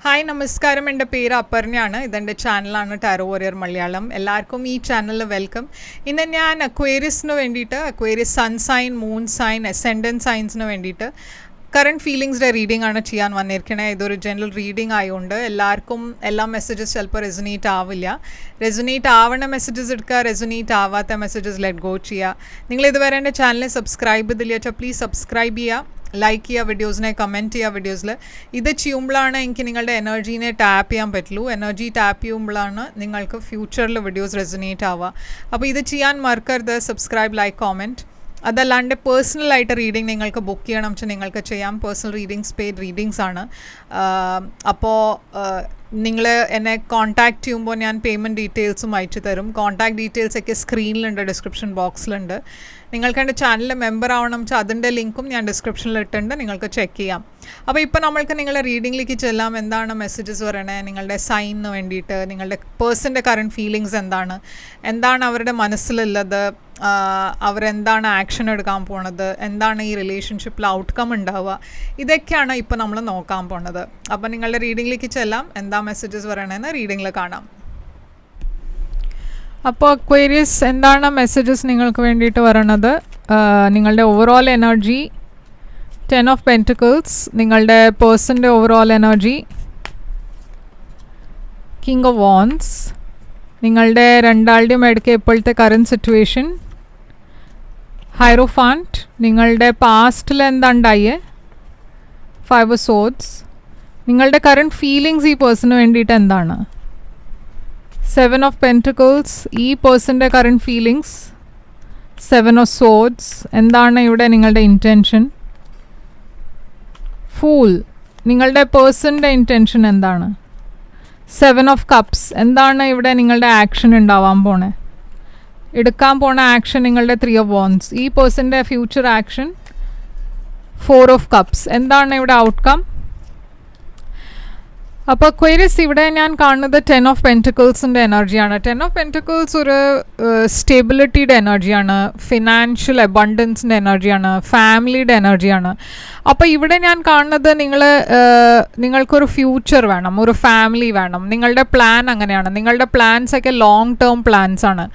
Hi നമസ്കാരം, എൻ്റെ പേര് അപർണയാണ്. ഇതെൻ്റെ ചാനലാണ് ടാരോ വാരിയർ മലയാളം. എല്ലാവർക്കും ഈ ചാനലിൽ വെൽക്കം. ഇന്ന് ഞാൻ അക്വേറിയസിന് വേണ്ടിയിട്ട്, Aquarius sun sign, moon sign, ascendant സൈൻസിന് വേണ്ടിയിട്ട് കറണ്ട് ഫീലിങ്സിൻ്റെ റീഡിംഗ് ആണ് ചെയ്യാൻ വന്നിരിക്കണേ. ഇതൊരു ജനറൽ റീഡിംഗ് ആയതുകൊണ്ട് എല്ലാവർക്കും എല്ലാ മെസ്സേജസ് ചിലപ്പോൾ റെസൊനേറ്റ് ആവില്ല. റെസൊനേറ്റ് ആവണ മെസ്സേജസ് എടുക്കുക, റെസൊനേറ്റ് ആവാത്ത മെസ്സേജസ് ലെറ്റ് ഗോ ചെയ്യുക. നിങ്ങൾ ഇതുവരെ എൻ്റെ ചാനലിൽ സബ്സ്ക്രൈബ് ചെയ്തില്ല വെച്ചാൽ പ്ലീസ് സബ്സ്ക്രൈബ് ചെയ്യുക, ലൈക്ക് ചെയ്യുക, വീഡിയോസിനെ കമൻറ്റ് ചെയ്യുക. വീഡിയോസിൽ ഇത് ചെയ്യുമ്പോഴാണ് എനിക്ക് നിങ്ങളുടെ എനർജീനെ ടാപ്പ് ചെയ്യാൻ പറ്റുള്ളൂ. എനർജി ടാപ്പ് ചെയ്യുമ്പോഴാണ് നിങ്ങൾക്ക് ഫ്യൂച്ചറിൽ വീഡിയോസ് റെസൊനേറ്റ് ആവുക. അപ്പോൾ ഇത് ചെയ്യാൻ മറക്കരുത്. Subscribe, like, comment. അതല്ലാണ്ട് പേഴ്സണലായിട്ട് റീഡിംഗ് നിങ്ങൾക്ക് ബുക്ക് ചെയ്യണം വെച്ചാൽ നിങ്ങൾക്ക് ചെയ്യാം. പേഴ്സണൽ റീഡിങ്സ് പെയ്ഡ് റീഡിങ്സ് ആണ്. അപ്പോൾ നിങ്ങൾ എന്നെ കോൺടാക്റ്റ് ചെയ്യുമ്പോൾ ഞാൻ പേയ്മെൻറ്റ് ഡീറ്റെയിൽസും അയച്ചു തരും. കോൺടാക്ട് ഡീറ്റെയിൽസൊക്കെ സ്ക്രീനിലുണ്ട്, ഡിസ്ക്രിപ്ഷൻ ബോക്സിലുണ്ട്. നിങ്ങൾക്ക് എൻ്റെ ചാനലിൽ മെമ്പർ ആവണം വെച്ചാൽ അതിൻ്റെ ലിങ്കും ഞാൻ ഡിസ്ക്രിപ്ഷനിൽ ഇട്ടുണ്ട്, നിങ്ങൾക്ക് ചെക്ക് ചെയ്യാം. അപ്പോൾ ഇപ്പോൾ നമ്മൾക്ക് നിങ്ങളുടെ റീഡിങ്ങിലേക്ക് ചെല്ലാം. എന്താണ് മെസ്സേജസ് പറയണേ നിങ്ങളുടെ സൈനിന് വേണ്ടിയിട്ട്? നിങ്ങളുടെ പേഴ്സൻ്റെ കറണ്ട് ഫീലിങ്സ് എന്താണ് അവരുടെ മനസ്സിലുള്ളത്? അവരെന്താണ് ആക്ഷൻ എടുക്കാൻ പോണത്? എന്താണ് ഈ റിലേഷൻഷിപ്പിൽ ഔട്ട്കം ഉണ്ടാവുക? ഇതൊക്കെയാണ് ഇപ്പോൾ നമ്മൾ നോക്കാൻ പോണത്. അപ്പോൾ നിങ്ങളുടെ റീഡിങ്ങിലേക്ക് ചെല്ലാം. എന്താ മെസ്സേജസ് പറയണതെന്ന് റീഡിങ്ങിൽ കാണാം. അപ്പോൾ അക്വേറിയസ്, എന്താണ് മെസ്സേജസ് നിങ്ങൾക്ക് വേണ്ടിയിട്ട് പറയണത്? നിങ്ങളുടെ ഓവറോൾ എനർജി, 10 ഓഫ് പെൻറ്റിക്കിൾസ്, നിങ്ങളുടെ പേഴ്സൻ്റെ overall energy, king of wands, നിങ്ങളുടെ രണ്ടാളുടെയും ഇടയ്ക്ക് ഇപ്പോഴത്തെ കറണ്ട് സിറ്റുവേഷൻ, ഹൈറോഫാൻറ്റ്, നിങ്ങളുടെ പാസ്റ്റിൽ എന്താണ്ടായേ, 5 ഓഫ് സോഡ്സ്, നിങ്ങളുടെ കറണ്ട് ഫീലിങ്സ് ഈ പേഴ്സണിന് വേണ്ടിയിട്ട് എന്താണ്, 7 ഓഫ് പെൻറ്റിക്കിൾസ്, ഈ പേഴ്സൻ്റെ കറണ്ട് ഫീലിങ്സ്, 7 ഓഫ് സോഡ്സ്, എന്താണ് ഇവിടെ നിങ്ങളുടെ ഇൻറ്റൻഷൻ, ഫൂൾ, നിങ്ങളുടെ പേഴ്സൻ്റെ ഇൻറ്റൻഷൻ എന്താണ്, 7 ഓഫ് കപ്സ്, എന്താണ് ഇവിടെ നിങ്ങളുടെ ആക്ഷൻ ഉണ്ടാവാൻ പോണേ, എടുക്കാൻ പോണ ആക്ഷൻ നിങ്ങളുടെ 3 ഓഫ് വാൻഡ്സ്, ഈ പേഴ്സൻ്റെ ഫ്യൂച്ചർ ആക്ഷൻ, 4 ഓഫ് കപ്സ്, എന്താണ് ഇവിടെ ഔട്ട്കം. അപ്പോൾ അക്വേറിയസ്, ഇവിടെ ഞാൻ കാണുന്നത് 10 ഓഫ് പെൻറ്റിക്കിൾസിൻ്റെ എനർജിയാണ്. 10 ഓഫ് പെൻറ്റിക്കിൾസ് ഒരു സ്റ്റെബിലിറ്റിയുടെ എനർജിയാണ്, ഫിനാൻഷ്യൽ അബണ്ടൻസിൻ്റെ എനർജിയാണ്, ഫാമിലിയുടെ എനർജിയാണ്. അപ്പോൾ ഇവിടെ ഞാൻ കാണുന്നത് നിങ്ങൾക്കൊരു ഫ്യൂച്ചർ വേണം, ഒരു ഫാമിലി വേണം. നിങ്ങളുടെ പ്ലാൻ അങ്ങനെയാണ്. നിങ്ങളുടെ പ്ലാൻസൊക്കെ ലോങ് ടേം പ്ലാൻസ് ആണ്.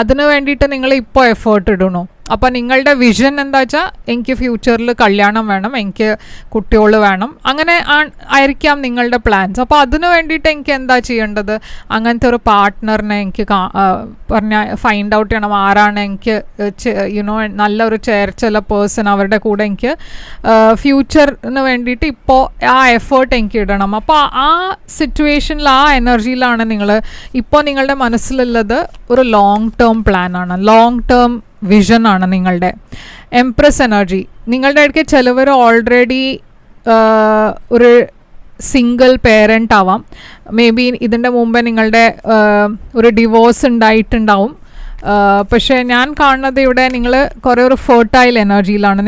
അതിന് വേണ്ടിയിട്ട് നിങ്ങൾ ഇപ്പോൾ എഫേർട്ട് ഇടണു. അപ്പോൾ നിങ്ങളുടെ വിഷൻ എന്താ വെച്ചാൽ എനിക്ക് ഫ്യൂച്ചറിൽ കല്യാണം വേണം, എനിക്ക് കുട്ടികൾ വേണം, അങ്ങനെ ആയിരിക്കാം നിങ്ങളുടെ പ്ലാൻസ്. അപ്പോൾ അതിന് വേണ്ടിയിട്ട് എനിക്ക് എന്താ ചെയ്യേണ്ടത്? അങ്ങനത്തെ ഒരു പാർട്ട്ണറിനെ എനിക്ക് ഫൈൻഡ് ഔട്ട് ചെയ്യണം. ആരാണ് എനിക്ക് നല്ലൊരു ചേർച്ചുള്ള പേഴ്സൺ, അവരുടെ കൂടെ എനിക്ക് ഫ്യൂച്ചറിന് വേണ്ടിയിട്ട് ഇപ്പോൾ ആ എഫേർട്ട് എനിക്ക് ഇടണം. അപ്പോൾ ആ സിറ്റുവേഷനിൽ, ആ എനർജിയിലാണ് ഇപ്പോൾ നിങ്ങളുടെ മനസ്സിലുള്ളത്. ഒരു ലോങ് ടേം പ്ലാനാണ്, ലോങ് ടേം വിഷനാണ് നിങ്ങളുടെ. എംപ്രസ് എനർജി, നിങ്ങളുടെ ഇടയ്ക്ക് ചിലവർ ഓൾറെഡി ഒരു സിംഗിൾ പേരൻ്റ് ആവാം. മേ ബി ഇതിൻ്റെ മുമ്പേ നിങ്ങളുടെ ഒരു ഡിവോഴ്സ് ഉണ്ടായിട്ടുണ്ടാവും. പക്ഷേ ഞാൻ കാണുന്നത് ഇവിടെ നിങ്ങൾ കുറേ ഒരു ഫെർട്ടൈൽ എനർജിയിലാണ്.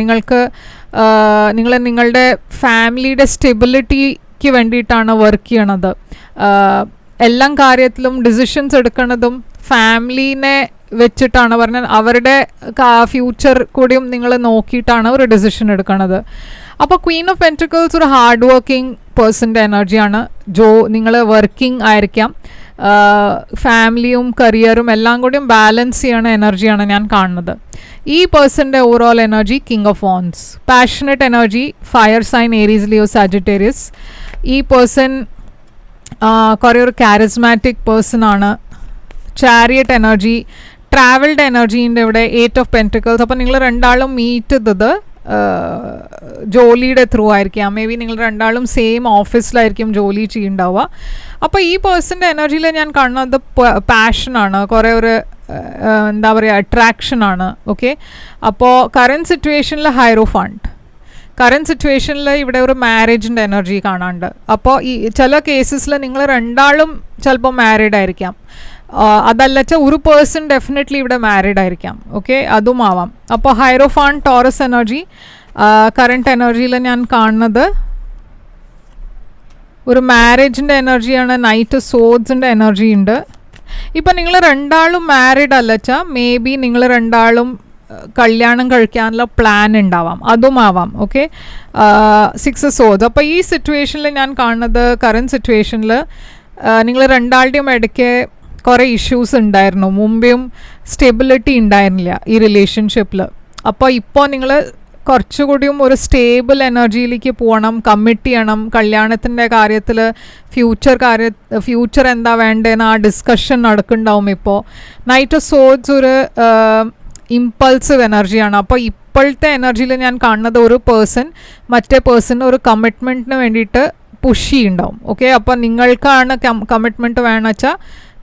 നിങ്ങളുടെ ഫാമിലിയുടെ സ്റ്റെബിലിറ്റിക്ക് വേണ്ടിയിട്ടാണ് വർക്ക് ചെയ്യണത്. എല്ലാ കാര്യത്തിലും ഡിസിഷൻസ് എടുക്കുന്നതും ഫാമിലീനെ വെച്ചിട്ടാണ്. പറഞ്ഞാൽ അവരുടെ ഫ്യൂച്ചർ കൂടിയും നിങ്ങൾ നോക്കിയിട്ടാണ് ഒരു ഡിസിഷൻ എടുക്കുന്നത്. അപ്പോൾ ക്വീൻ ഓഫ് പെൻറ്റിക്കിൾസ് ഒരു ഹാർഡ് വർക്കിംഗ് പേഴ്സൻ്റെ എനർജിയാണ്. നിങ്ങൾ വർക്കിംഗ് ആയിരിക്കാം. ഫാമിലിയും കരിയറും എല്ലാം കൂടിയും ബാലൻസ് ചെയ്യണ എനർജിയാണ് ഞാൻ കാണുന്നത്. ഈ പേഴ്സൻ്റെ overall energy king of wands, passionate energy, fire sign, Aries, Leo, Sagittarius. ഈ പേഴ്സൺ കുറേ ഒരു കാരിസ്മാറ്റിക് പേഴ്സൺ ആണ്. ചാരിയറ്റ് എനർജി, ട്രാവൽഡ് എനർജീൻ്റെ ഇവിടെ 8 ഓഫ് പെൻറ്റിക്കിൾസ്. അപ്പോൾ നിങ്ങൾ രണ്ടാളും മീറ്റ് ചെയ്തത് ജോലിയുടെ ത്രൂ ആയിരിക്കാം. മേ ബി നിങ്ങൾ രണ്ടാളും സെയിം ഓഫീസിലായിരിക്കും ജോലി ചെയ്യുന്നുണ്ടാവുക. അപ്പോൾ ഈ പേഴ്സൻ്റെ എനർജിയിൽ ഞാൻ കാണുന്നത് പാഷനാണ്, കുറേ ഒരു എന്താ പറയുക, അട്രാക്ഷനാണ്. ഓക്കെ, അപ്പോൾ കറണ്ട് സിറ്റുവേഷനിൽ ഹൈറോഫാൻറ്റ്, കറണ്ട് സിറ്റുവേഷനിൽ ഇവിടെ ഒരു മാരേജിൻ്റെ എനർജി കാണാനുണ്ട്. അപ്പോൾ ഈ ചില കേസസിൽ നിങ്ങൾ രണ്ടാളും ചിലപ്പോൾ മാരീഡ് ആയിരിക്കാം. അതല്ല വെച്ചാൽ ഒരു പേഴ്സൺ ഡെഫിനറ്റ്ലി ഇവിടെ മാരീഡ് ആയിരിക്കാം. ഓക്കെ, അതും ആവാം. അപ്പോൾ ഹൈറോഫാൻറ്റ്, ടോറസ് എനർജി, കറണ്ട് എനർജിയിൽ ഞാൻ കാണുന്നത് ഒരു മാരേജിൻ്റെ എനർജിയാണ്. നൈറ്റ് സോഡ്സിൻ്റെ എനർജി ഉണ്ട്. ഇപ്പം നിങ്ങൾ രണ്ടാളും മാരീഡ് അല്ല വെച്ചാൽ മേ ബി നിങ്ങൾ രണ്ടാളും കല്യാണം കഴിക്കാനുള്ള പ്ലാൻ ഉണ്ടാവാം, അതുമാവാം. Okay, 6 of Swords. അപ്പോൾ ഈ സിറ്റുവേഷനിൽ ഞാൻ കാണുന്നത്, കറൻറ്റ് സിറ്റുവേഷനിൽ നിങ്ങൾ രണ്ടാളുടെയും ഇടയ്ക്ക് കുറേ ഇഷ്യൂസ് ഉണ്ടായിരുന്നു, മുമ്പേയും സ്റ്റെബിലിറ്റി ഉണ്ടായിരുന്നില്ല ഈ റിലേഷൻഷിപ്പിൽ. അപ്പോൾ ഇപ്പോൾ നിങ്ങൾ കുറച്ചുകൂടിയും ഒരു സ്റ്റേബിൾ എനർജിയിലേക്ക് പോകണം, കമ്മിറ്റ് ചെയ്യണം. കല്യാണത്തിൻ്റെ കാര്യത്തിൽ ഫ്യൂച്ചർ എന്താ വേണ്ടതെന്ന് ആ ഡിസ്കഷൻ നടക്കുന്നുണ്ടാവും. ഇപ്പോൾ നൈറ്റ് ഓഫ് സോഡ്സ് ഒരു ഇമ്പൾസീവ് എനർജിയാണ്. അപ്പോൾ ഇപ്പോഴത്തെ എനർജിയിൽ ഞാൻ കാണുന്നത് ഒരു പേഴ്സൺ മറ്റേ പേഴ്സൺ ഒരു കമ്മിറ്റ്മെൻറ്റിന് വേണ്ടിയിട്ട് പുഷ് ചെയ്യുന്നുണ്ടാവും. ഓക്കെ, അപ്പോൾ നിങ്ങൾക്കാണ് കമ്മിറ്റ്മെൻറ്റ് വേണമെന്ന് വെച്ചാൽ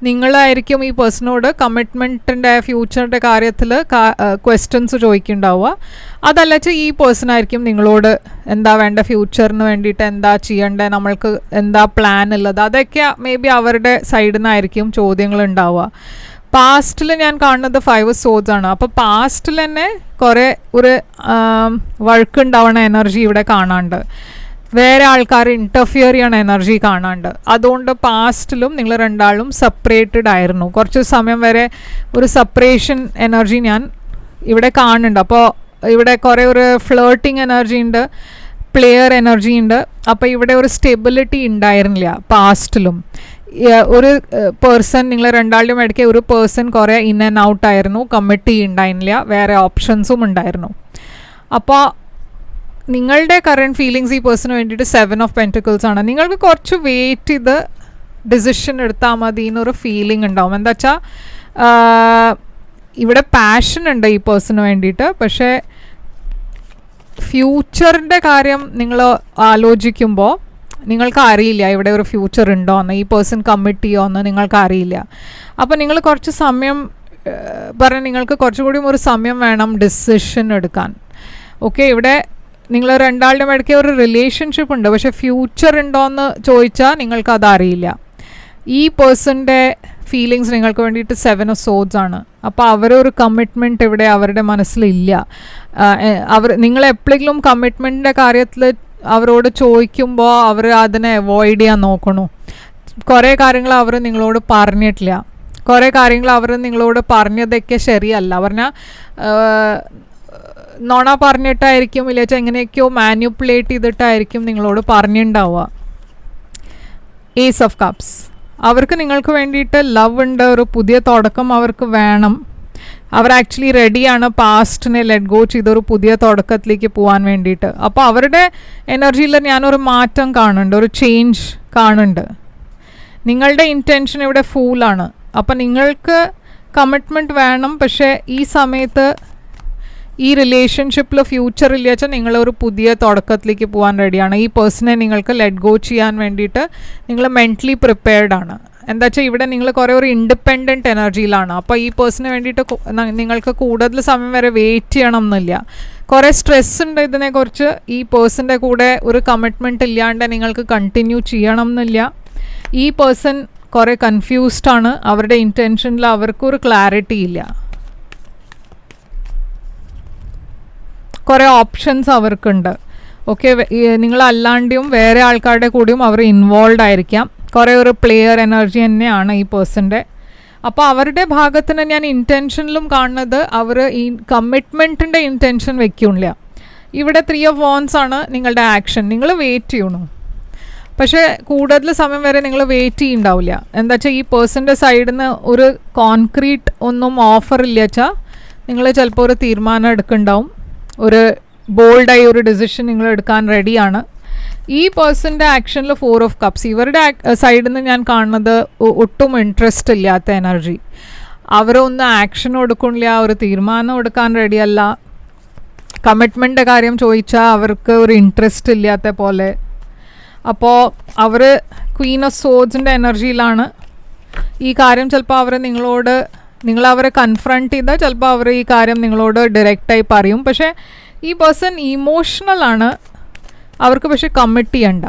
നിങ്ങളായിരിക്കും ഈ പേഴ്സണോട് കമ്മിറ്റ്മെൻറ്റിൻ്റെ ഫ്യൂച്ചറിൻ്റെ കാര്യത്തിൽ ക്വസ്റ്റ്യൻസ് ചോദിക്കുന്നുണ്ടാവുക. അതല്ല വെച്ചാൽ ഈ പേഴ്സണായിരിക്കും നിങ്ങളോട് എന്താ വേണ്ട, ഫ്യൂച്ചറിന് വേണ്ടിയിട്ട് എന്താ ചെയ്യേണ്ടത്, നമ്മൾക്ക് എന്താ പ്ലാൻ ഉള്ളത്, അതൊക്കെ മേ ബി അവരുടെ സൈഡിൽ നിന്നായിരിക്കും ചോദ്യങ്ങൾ ഉണ്ടാവുക. പാസ്റ്റിൽ ഞാൻ കാണുന്നത് 5 of Swords ആണ്. അപ്പോൾ പാസ്റ്റിൽ തന്നെ കുറേ ഒരു വഴക്കുണ്ടാവണ എനർജി ഇവിടെ കാണാണ്ട്, വേറെ ആൾക്കാർ ഇൻറ്റർഫിയർ ചെയ്യണ എനർജി കാണാണ്ട്. അതുകൊണ്ട് പാസ്റ്റിലും നിങ്ങൾ രണ്ടാളും സെപ്പറേറ്റഡ് ആയിരുന്നു, കുറച്ച് സമയം വരെ ഒരു സെപ്പറേഷൻ എനർജി ഞാൻ ഇവിടെ കാണുന്നുണ്ട്. അപ്പോൾ ഇവിടെ കുറേ ഒരു ഫ്ലേർട്ടിങ് എനർജി ഉണ്ട്, പ്ലെയർ എനർജി ഉണ്ട്. അപ്പോൾ ഇവിടെ ഒരു സ്റ്റെബിലിറ്റി ഉണ്ടായിരുന്നില്ല പാസ്റ്റിലും. ഒരു പേഴ്സൺ, നിങ്ങൾ രണ്ടാളുടെയും ഇടയ്ക്ക് ഒരു പേഴ്സൺ കുറേ ഇൻ ആൻഡ് ഔട്ട് ആയിരുന്നു, കമ്മിറ്റ് ചെയ്യുന്നുണ്ടായിരുന്നില്ല, വേറെ ഓപ്ഷൻസും ഉണ്ടായിരുന്നു. അപ്പോൾ നിങ്ങളുടെ കറൻറ്റ് ഫീലിങ്സ് ഈ പേഴ്സണ് വേണ്ടിയിട്ട് 7 of Pentacles ആണ്. നിങ്ങൾക്ക് കുറച്ച് വെയിറ്റ് ചെയ്ത് ഡിസിഷൻ എടുത്താൽ മതി എന്നൊരു ഫീലിംഗ് ഉണ്ടാവും. എന്താ വെച്ചാൽ ഇവിടെ പാഷൻ ഉണ്ട് ഈ പേഴ്സണ് വേണ്ടിയിട്ട്, പക്ഷേ ഫ്യൂച്ചറിൻ്റെ കാര്യം നിങ്ങൾ ആലോചിക്കുമ്പോൾ നിങ്ങൾക്ക് അറിയില്ല ഇവിടെ ഒരു ഫ്യൂച്ചർ ഉണ്ടോ എന്ന്, ഈ പേഴ്സൺ കമ്മിറ്റ് ചെയ്യുമോ എന്ന് നിങ്ങൾക്ക് അറിയില്ല. അപ്പോൾ നിങ്ങൾ കുറച്ച് സമയം നിങ്ങൾക്ക് കുറച്ചുകൂടി ഒരു സമയം വേണം ഡിസിഷൻ എടുക്കാൻ. ഓക്കെ, ഇവിടെ നിങ്ങൾ രണ്ടാളുടെ ഇടയ്ക്ക് ഒരു റിലേഷൻഷിപ്പ് ഉണ്ട്, പക്ഷേ ഫ്യൂച്ചർ ഉണ്ടോ എന്ന് ചോദിച്ചാൽ നിങ്ങൾക്കത് അറിയില്ല. ഈ പേഴ്സൻ്റെ ഫീലിങ്സ് നിങ്ങൾക്ക് വേണ്ടിയിട്ട് 7 of Swords ആണ്. അപ്പോൾ അവരൊരു കമ്മിറ്റ്മെൻറ്റ് ഇവിടെ അവരുടെ മനസ്സിലില്ല. നിങ്ങൾ എപ്പോഴെങ്കിലും കമ്മിറ്റ്മെൻറ്റിൻ്റെ കാര്യത്തിൽ അവരോട് ചോദിക്കുമ്പോൾ അവർ അതിനെ അവോയ്ഡ് ചെയ്യാൻ നോക്കണു. കുറേ കാര്യങ്ങൾ അവർ നിങ്ങളോട് പറഞ്ഞിട്ടില്ല, കുറേ കാര്യങ്ങൾ അവർ നിങ്ങളോട് പറഞ്ഞതൊക്കെ ശരിയല്ല, പറഞ്ഞാൽ നോണ പറഞ്ഞിട്ടായിരിക്കും, ഇല്ല വെച്ചാൽ എങ്ങനെയൊക്കെയോ മാനിപ്പുലേറ്റ് ചെയ്തിട്ടായിരിക്കും നിങ്ങളോട് പറഞ്ഞിട്ടുണ്ടാവുക. Ace of Cups. അവർക്ക് നിങ്ങൾക്ക് വേണ്ടിയിട്ട് ലവ് ഉണ്ട്, ഒരു പുതിയ തുടക്കം അവർക്ക് വേണം. അവർ ആക്ച്വലി റെഡിയാണ് പാസ്റ്റിനെ ലെറ്റ് ഗോ ചെയ്തൊരു പുതിയ തുടക്കത്തിലേക്ക് പോകാൻ വേണ്ടിയിട്ട്. അപ്പോൾ അവരുടെ എനർജിയിൽ ഞാനൊരു മാറ്റം കാണുന്നുണ്ട്, ഒരു ചേഞ്ച് കാണുന്നുണ്ട്. നിങ്ങളുടെ ഇൻറ്റൻഷൻ ഇവിടെ ഫൂളാണ്. അപ്പം നിങ്ങൾക്ക് കമ്മിറ്റ്മെൻറ്റ് വേണം, പക്ഷേ ഈ സമയത്ത് ഈ റിലേഷൻഷിപ്പിൽ ഫ്യൂച്ചർ ഇല്ല വെച്ചാൽ നിങ്ങളൊരു പുതിയ തുടക്കത്തിലേക്ക് പോകാൻ റെഡിയാണ്. ഈ പേഴ്സണെ നിങ്ങൾക്ക് ലെറ്റ് ഗോ ചെയ്യാൻ വേണ്ടിയിട്ട് നിങ്ങൾ മെൻ്റലി പ്രിപ്പയർഡ് ആണ്. എന്താ വെച്ചാൽ ഇവിടെ നിങ്ങൾ കുറേ ഒരു ഇൻഡിപെൻഡൻറ്റ് എനർജിയിലാണ്. അപ്പോൾ ഈ പേഴ്സണിന് വേണ്ടിയിട്ട് നിങ്ങൾക്ക് കൂടുതൽ സമയം വരെ വെയിറ്റ് ചെയ്യണം എന്നില്ല. കുറേ സ്ട്രെസ് ഉണ്ട് ഇതിനെക്കുറിച്ച്. ഈ പേഴ്സൻ്റെ കൂടെ ഒരു കമ്മിറ്റ്മെൻറ്റ് ഇല്ലാണ്ട് നിങ്ങൾക്ക് കണ്ടിന്യൂ ചെയ്യണം എന്നില്ല. ഈ പേഴ്സൺ കുറേ കൺഫ്യൂസ്ഡ് ആണ്, അവരുടെ ഇൻറ്റൻഷനിൽ അവർക്കൊരു ക്ലാരിറ്റി ഇല്ല. കുറേ ഓപ്ഷൻസ് അവർക്കുണ്ട്. ഓക്കെ, നിങ്ങളല്ലാണ്ടും വേറെ ആൾക്കാരുടെ കൂടിയും അവർ ഇൻവോൾവ് ആയിരിക്കാം. കുറേ ഒരു പ്ലെയർ എനർജി തന്നെയാണ് ഈ പേഴ്സൻ്റെ. അപ്പോൾ അവരുടെ ഭാഗത്തിന് ഞാൻ ഇൻറ്റൻഷനിലും കാണുന്നത് അവർ ഈ കമ്മിറ്റ്മെൻറ്റിൻ്റെ ഇൻറ്റൻഷൻ വെക്കില്ല. ഇവിടെ 3 of Wands ആണ് നിങ്ങളുടെ ആക്ഷൻ. നിങ്ങൾ വെയിറ്റ് ചെയ്യണു, പക്ഷേ കൂടുതൽ സമയം വരെ നിങ്ങൾ വെയിറ്റ് ചെയ്യുന്നുണ്ടാവില്ല. എന്താ വെച്ചാൽ ഈ പേഴ്സൻ്റെ സൈഡിൽ നിന്ന് ഒരു കോൺക്രീറ്റ് ഒന്നും ഓഫർ ഇല്ല വെച്ചാൽ നിങ്ങൾ ചിലപ്പോൾ ഒരു തീരുമാനം എടുക്കുന്നുണ്ടാവും, ഒരു ബോൾഡായി ഒരു ഡിസിഷൻ നിങ്ങൾ എടുക്കാൻ റെഡിയാണ്. ഈ പേഴ്സൻ്റെ ആക്ഷനിൽ 4 of Cups. ഇവരുടെ സൈഡിൽ നിന്ന് ഞാൻ കാണുന്നത് ഒട്ടും ഇൻട്രസ്റ്റ് ഇല്ലാത്ത എനർജി. അവരൊന്നും ആക്ഷൻ എടുക്കണില്ല, ഒരു തീരുമാനം എടുക്കാൻ റെഡിയല്ല. കമ്മിറ്റ്മെൻറ്റിൻ്റെ കാര്യം ചോദിച്ചാൽ അവർക്ക് ഒരു ഇൻട്രസ്റ്റ് ഇല്ലാത്ത പോലെ. അപ്പോൾ അവർ Queen of Swordsൻ്റെ എനർജിയിലാണ്. ഈ കാര്യം ചിലപ്പോൾ അവർ നിങ്ങളവരെ കൺഫ്രണ്ട് ചെയ്താൽ ചിലപ്പോൾ അവർ ഈ കാര്യം നിങ്ങളോട് ഡയറക്റ്റായി പറയും. പക്ഷേ ഈ പേഴ്സൺ ഇമോഷണലാണ്, അവർക്ക് പക്ഷേ കമ്മിറ്റ് ചെയ്യണ്ട.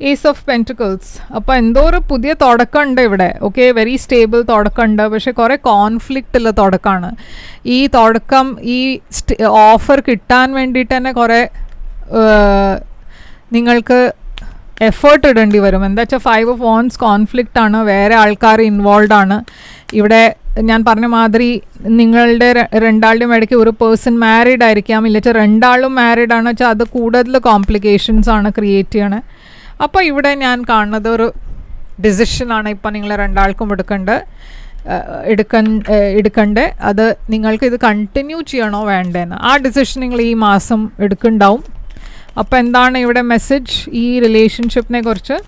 Ace of Pentacles. അപ്പോൾ എന്തോ ഒരു പുതിയ തുടക്കമുണ്ട് ഇവിടെ. ഓക്കെ, വെരി സ്റ്റേബിൾ തുടക്കമുണ്ട്, പക്ഷേ കുറേ കോൺഫ്ലിക്റ്റ് ഉള്ള തുടക്കമാണ്. ഈ തുടക്കം ഈ ഓഫർ കിട്ടാൻ വേണ്ടിയിട്ട് തന്നെ കുറേ നിങ്ങൾക്ക് എഫേർട്ട് ഇടേണ്ടി വരും. എന്താ വെച്ചാൽ 5 of Wands കോൺഫ്ലിക്റ്റ് ആണ്, വേറെ ആൾക്കാർ ഇൻവോൾവ് ആണ്. ഇവിടെ ഞാൻ പറഞ്ഞ മാതിരി നിങ്ങളുടെ രണ്ടാളുടെയും ഇടയ്ക്ക് ഒരു പേഴ്സൺ മാരീഡ് ആയിരിക്കാം, ഇല്ലെങ്കിൽ രണ്ടാളും മാരീഡ് ആണെന്ന് വെച്ചാൽ അത് കൂടുതൽ കോംപ്ലിക്കേഷൻസ് ആണ് ക്രിയേറ്റ് ചെയ്യണത്. അപ്പോൾ ഇവിടെ ഞാൻ കാണുന്നത് ഒരു ഡിസിഷനാണ് ഇപ്പം നിങ്ങൾ രണ്ടാൾക്കും എടുക്കണ്ടേ. അത് നിങ്ങൾക്ക് ഇത് കണ്ടിന്യൂ ചെയ്യണോ വേണ്ടേന്ന് ആ ഡിസിഷൻ നിങ്ങൾ ഈ മാസം എടുക്കുന്നുണ്ടാവും. അപ്പോൾ എന്താണ് ഇവിടെ മെസ്സേജ് ഈ റിലേഷൻഷിപ്പിനെ കുറിച്ച്?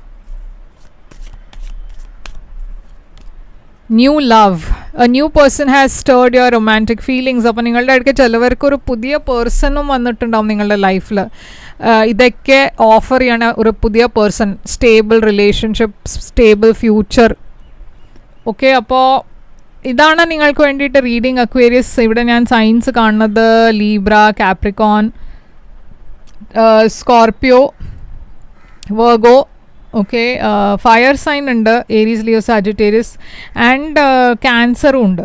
New love, A new person has stirred your romantic feelings. അപ്പോൾ നിങ്ങളുടെ ഇടയ്ക്ക് ചിലവർക്ക് ഒരു പുതിയ പേഴ്സണും വന്നിട്ടുണ്ടാവും നിങ്ങളുടെ ലൈഫിൽ. ഇതൊക്കെ ഓഫർ ചെയ്യണ ഒരു പുതിയ person, stable relationship, stable future. Okay, അപ്പോൾ ഇതാണ് നിങ്ങൾക്ക് വേണ്ടിയിട്ട് റീഡിങ് അക്വേരിയസ്. ഇവിടെ ഞാൻ സൈൻസ് കാണുന്നത് Libra, Capricorn, Scorpio, Virgo. Okay, fire sign ഉണ്ട്, ഏരീസ്, ലിയോ, സാജിറ്റേറിയസ് ആൻഡ് ക്യാൻസറും ഉണ്ട്.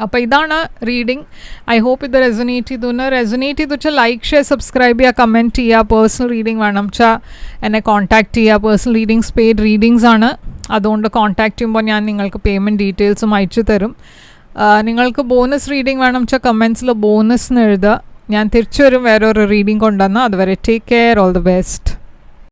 അപ്പോൾ ഇതാണ് റീഡിങ്. ഐ ഹോപ്പ് ഇത് റെസൊനേറ്റ് ചെയ്തു വെച്ചാൽ ലൈക്ക്, ഷെയർ, സബ്സ്ക്രൈബ് ചെയ്യുക, കമൻറ്റ് ചെയ്യുക. പേഴ്സണൽ റീഡിങ് വേണം വെച്ചാൽ എന്നെ കോൺടാക്റ്റ് ചെയ്യുക. പേഴ്സണൽ റീഡിങ്സ് പെയ്ഡ് റീഡിങ്സ് ആണ്, അതുകൊണ്ട് കോൺടാക്റ്റ് ചെയ്യുമ്പോൾ ഞാൻ നിങ്ങൾക്ക് പേയ്മെൻറ്റ് ഡീറ്റെയിൽസും അയച്ചു തരും. നിങ്ങൾക്ക് ബോണസ് റീഡിങ് വേണം വെച്ചാൽ കമൻസിൽ ബോണസ് എന്ന് എഴുതുക. ഞാൻ തിരിച്ചു വരും വേറൊരു റീഡിങ് കൊണ്ടുവന്നാൽ. അതുവരെ take care, all the best.